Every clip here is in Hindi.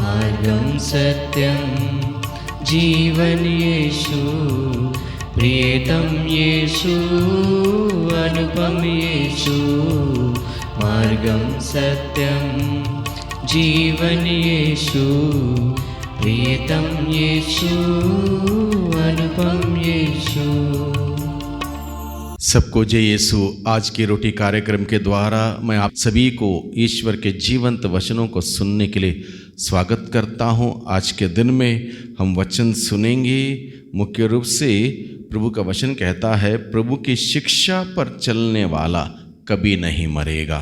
मार्गं सत्यं जीवन येषु, प्रियतम येषु, अनुपम येषु। मार्गं सत्यं जीवन येषु, प्रियतम येषु, अनुपम येषु। सबको जय यीशु। आज की रोटी कार्यक्रम के द्वारा मैं आप सभी को ईश्वर के जीवंत वचनों को सुनने के लिए स्वागत करता हूं। आज के दिन में हम वचन सुनेंगे। मुख्य रूप से प्रभु का वचन कहता है, प्रभु की शिक्षा पर चलने वाला कभी नहीं मरेगा।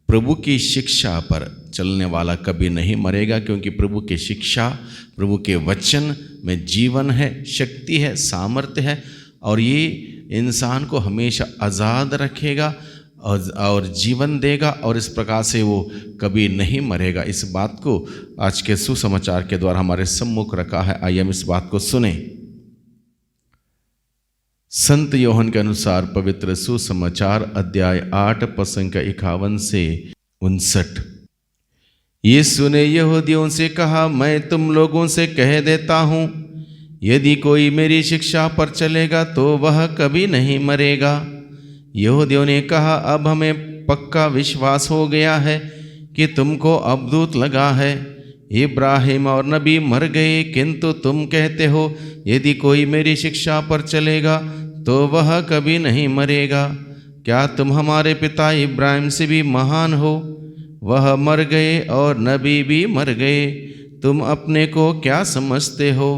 प्रभु की शिक्षा पर चलने वाला कभी नहीं मरेगा, क्योंकि प्रभु की शिक्षा, प्रभु के वचन में जीवन है, शक्ति है, सामर्थ्य है, और ये इंसान को हमेशा आज़ाद रखेगा और जीवन देगा, और इस प्रकार से वो कभी नहीं मरेगा। इस बात को आज के सुसमाचार के द्वारा हमारे सम्मुख रखा है। आइए हम इस बात को सुने। संत यूहन्ना के अनुसार पवित्र सुसमाचार अध्याय 8 पद 51 से 59। यीशु ने यहूदियों से कहा, मैं तुम लोगों से कह देता हूँ, यदि कोई मेरी शिक्षा पर चलेगा तो वह कभी नहीं मरेगा। यहूदियों ने कहा, अब हमें पक्का विश्वास हो गया है कि तुमको अबदूत लगा है। इब्राहिम और नबी मर गए, किंतु तुम कहते हो यदि कोई मेरी शिक्षा पर चलेगा तो वह कभी नहीं मरेगा। क्या तुम हमारे पिता इब्राहिम से भी महान हो? वह मर गए और नबी भी मर गए, तुम अपने को क्या समझते हो?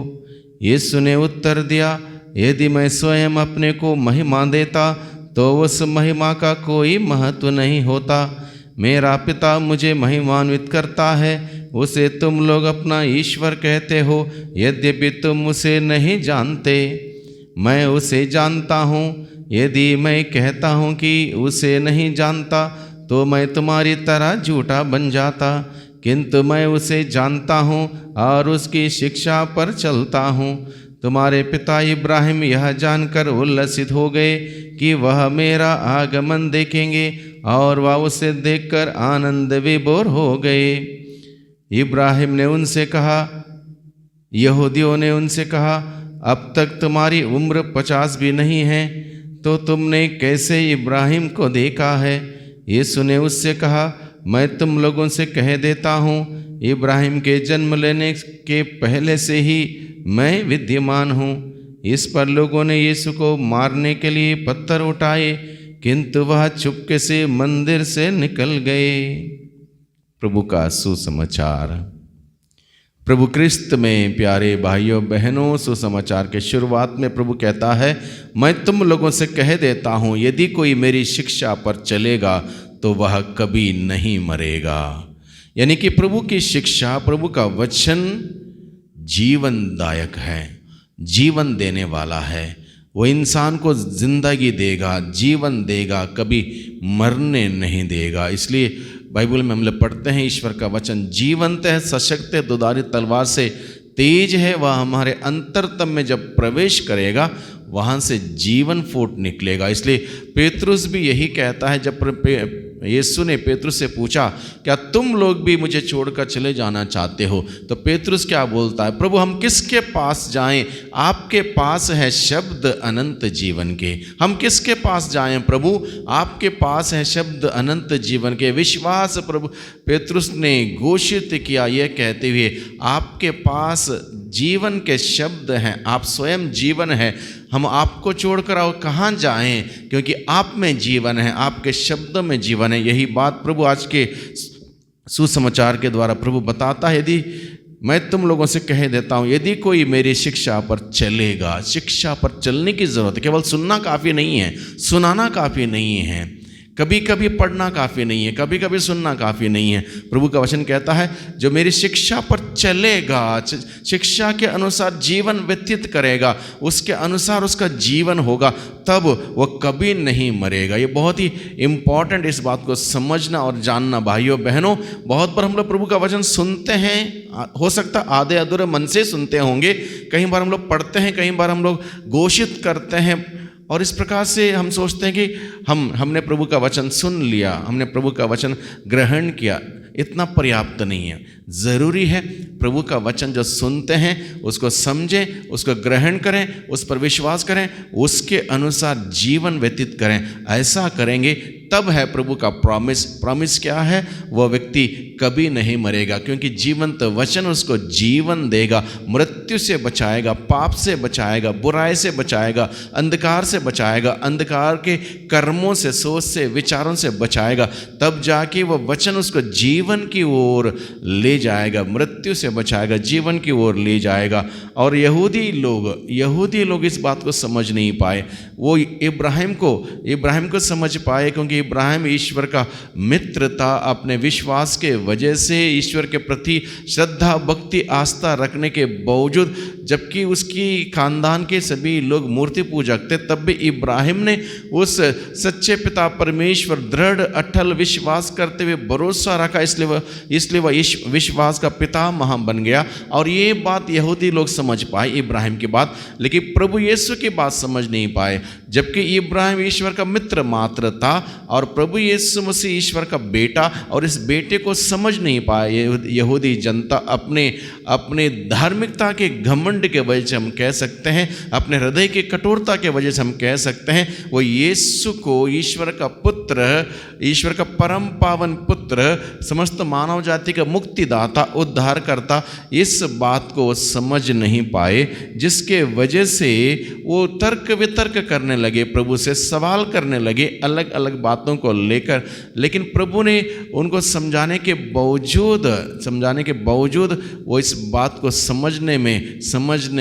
यीशु ने उत्तर दिया, यदि मैं स्वयं अपने को महिमा देता तो उस महिमा का कोई महत्व नहीं होता। मेरा पिता मुझे महिमान्वित करता है, उसे तुम लोग अपना ईश्वर कहते हो, यद्यपि तुम उसे नहीं जानते। मैं उसे जानता हूँ। यदि मैं कहता हूँ कि उसे नहीं जानता तो मैं तुम्हारी तरह झूठा बन जाता, किंतु मैं उसे जानता हूँ और उसकी शिक्षा पर चलता हूँ। तुम्हारे पिता इब्राहिम यह जानकर उल्लसित हो गए कि वह मेरा आगमन देखेंगे, और वह उसे देखकर आनंद विभोर हो गए। इब्राहिम ने उनसे कहा, यहूदियों ने उनसे कहा, अब तक तुम्हारी उम्र 50 भी नहीं है, तो तुमने कैसे इब्राहिम को देखा है? यीशु ने उससे कहा, मैं तुम लोगों से कह देता हूँ, इब्राहिम के जन्म लेने के पहले से ही मैं विद्यमान हूँ। इस पर लोगों ने यीशु को मारने के लिए पत्थर उठाए, किंतु वह चुपके से मंदिर से निकल गए। प्रभु का सुसमाचार। प्रभु क्रिस्त में प्यारे भाइयों बहनों, सुसमाचार के शुरुआत में प्रभु कहता है, मैं तुम लोगों से कह देता हूँ, यदि कोई मेरी शिक्षा पर चलेगा तो वह कभी नहीं मरेगा। यानी कि प्रभु की शिक्षा, प्रभु का वचन जीवनदायक है, जीवन देने वाला है। वो इंसान को जिंदगी देगा, जीवन देगा, कभी मरने नहीं देगा। इसलिए बाइबल में हम लोग पढ़ते हैं, ईश्वर का वचन जीवंत है, सशक्त है, दुधारी तलवार से तेज है। वह हमारे अंतरतम में जब प्रवेश करेगा, वहाँ से जीवन फूट निकलेगा। इसलिए पेतरुस भी यही कहता है, जब यीशु ने पेतरुस से पूछा, क्या तुम लोग भी मुझे छोड़कर चले जाना चाहते हो? तो पेतरुस क्या बोलता है, प्रभु हम किसके पास जाएं? आपके पास है शब्द अनंत जीवन के। हम किसके पास जाएं प्रभु? आपके पास है शब्द अनंत जीवन के। विश्वास प्रभु पेतरुस ने घोषित किया, यह कहते हुए, आपके पास जीवन के शब्द हैं, आप स्वयं जीवन है। हम आपको छोड़कर और कहाँ जाएं, क्योंकि आप में जीवन है, आपके शब्दों में जीवन है। यही बात प्रभु आज के सुसमाचार के द्वारा प्रभु बताता है। यदि मैं तुम लोगों से कह देता हूँ, यदि कोई मेरी शिक्षा पर चलेगा। शिक्षा पर चलने की ज़रूरत है। केवल सुनना काफ़ी नहीं है, सुनाना काफ़ी नहीं है, कभी कभी पढ़ना काफ़ी नहीं है, कभी कभी सुनना काफ़ी नहीं है। प्रभु का वचन कहता है, जो मेरी शिक्षा पर चलेगा, शिक्षा के अनुसार जीवन व्यतीत करेगा, उसके अनुसार उसका जीवन होगा, तब वो कभी नहीं मरेगा। ये बहुत ही इम्पॉर्टेंट, इस बात को समझना और जानना। भाइयों बहनों, बहुत बार हम लोग प्रभु का वचन सुनते हैं, हो सकता है आधे अधूरे मन से सुनते होंगे, कई बार हम लोग पढ़ते हैं, कई बार हम लोग घोषित करते हैं, और इस प्रकार से हम सोचते हैं कि हमने प्रभु का वचन सुन लिया, हमने प्रभु का वचन ग्रहण किया। इतना पर्याप्त नहीं है। ज़रूरी है प्रभु का वचन जो सुनते हैं उसको समझें, उसको ग्रहण करें, उस पर विश्वास करें, उसके अनुसार जीवन व्यतीत करें। ऐसा करेंगे तब है प्रभु का प्रॉमिस क्या है? वह व्यक्ति कभी नहीं मरेगा, क्योंकि जीवंत वचन उसको जीवन देगा, मृत्यु से बचाएगा, पाप से बचाएगा, बुराई से बचाएगा, अंधकार से बचाएगा, अंधकार के कर्मों से, सोच से, विचारों से बचाएगा। तब जाके वह वचन उसको जीवन की ओर ले जाएगा, मृत्यु से बचाएगा, जीवन की ओर ले जाएगा। और यहूदी लोग इस बात को समझ नहीं पाए। वो इब्राहिम को समझ पाए, क्योंकि इब्राहिम ईश्वर का मित्र था। अपने विश्वास के वजह से ईश्वर के प्रति श्रद्धा, भक्ति, आस्था रखने के बावजूद, जबकि उसकी खानदान के सभी लोग मूर्ति पूजक थे, तब भी इब्राहिम ने उस सच्चे पिता परमेश्वर दृढ़ अटल विश्वास करते हुए भरोसा रखा, इसलिए वह विश्वास का पितामह बन गया। और ये बात यहूदी लोग समझ पाए, इब्राहिम की बात, लेकिन प्रभु यीशु की बात समझ नहीं पाए। जबकि इब्राहिम ईश्वर का मित्र मात्र था और प्रभु यीशु मसीह ईश्वर का बेटा, और इस बेटे को समझ नहीं पाए यहूदी जनता। अपने धार्मिकता के घमंड के वजह से हम कह सकते हैं, अपने हृदय की कठोरता के वजह से हम कह सकते हैं, वो यीशु को ईश्वर का पुत्र, ईश्वर का परम पावन पुत्र, समस्त मानव जाति का मुक्तिदाता, उद्धारकर्ता, इस बात को समझ नहीं पाए, जिसके वजह से वो तर्क वितर्क करने लगे, प्रभु से सवाल करने लगे अलग अलग बातों को लेकर। लेकिन प्रभु ने उनको समझाने के बावजूद वो इस बात को समझने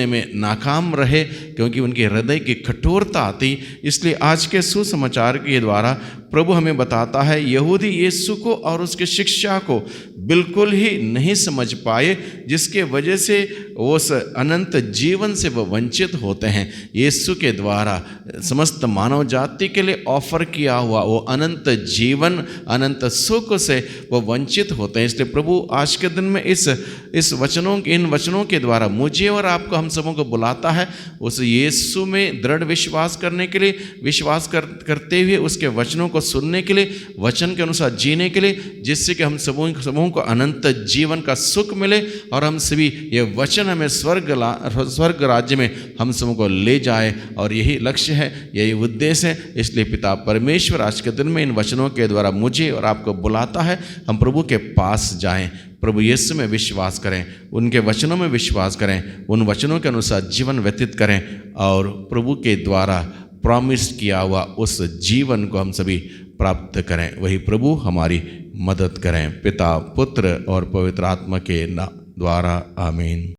में नाकाम रहे, क्योंकि उनके हृदय की कठोरता थी। इसलिए आज के सुसमाचार के द्वारा प्रभु हमें बताता है, यहूदी यीशु को और उसके शिक्षा को बिल्कुल ही नहीं समझ पाए, जिसके वजह से उस अनंत जीवन से वह वंचित होते हैं। यीशु के द्वारा समस्त मानव जाति के लिए ऑफर किया हुआ वो अनंत जीवन, अनंत सुख से वो वंचित होते हैं। इसलिए प्रभु आज के दिन में इन वचनों के द्वारा मुझे और आपको, हम सबों को बुलाता है उस यीशु में दृढ़ विश्वास करने के लिए, विश्वास करते हुए उसके वचनों को सुनने के लिए, वचन के अनुसार जीने के लिए, जिससे कि हम सबों को अनंत जीवन का सुख मिले और हम सभी ये वचन हमें स्वर्ग राज्य में हम सबों को ले जाए। और यही लक्ष्य है, यही उद्देश्य है। इसलिए पिता परमेश्वर आज के दिन में इन वचनों के द्वारा मुझे और आपको बुलाता है, हम प्रभु के पास जाएं, प्रभु यीशु में विश्वास करें, उनके वचनों में विश्वास करें, उन वचनों के अनुसार जीवन व्यतीत करें और प्रभु के द्वारा प्रॉमिस किया हुआ उस जीवन को हम सभी प्राप्त करें। वही प्रभु हमारी मदद करें। पिता, पुत्र और पवित्र आत्मा के द्वारा आमीन।